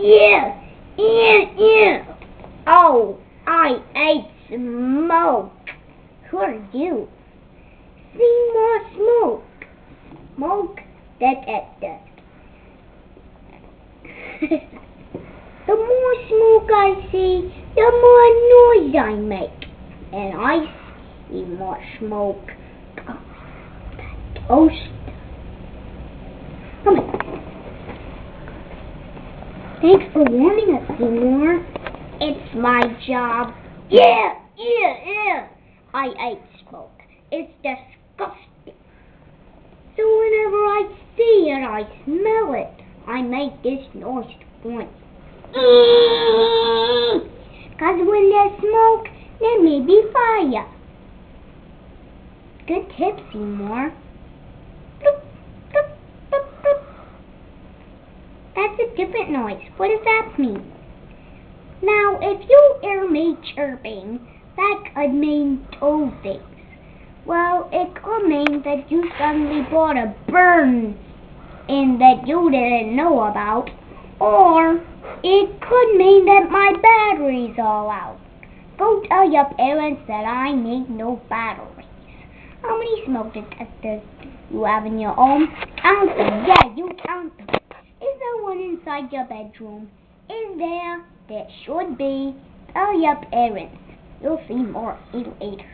Yeah, yeah. Oh, I ate smoke. Who are you? Seymore Smoke. Smoke Detector. The more smoke I see, the more noise I make. And I see more smoke. Toast. Come on. Thanks for warning us, Seymore. It's my job. Yeah. I ate smoke. It's disgusting. So whenever I see it, I smell it. I make this noise once. Cause when there's smoke, there may be fire. Good tip, Seymore. That's a different noise. What does that mean? Now, if you hear me chirping, that could mean two things. Well, it could mean that you suddenly bought a burn in that you didn't know about, or it could mean that my battery's all out. Go tell your parents that I need no batteries. How many smoke detectors do you have in your home? Count them. Yeah, you count them. Is there one inside your bedroom? Is there? There should be. Tell your parents. You'll see more later.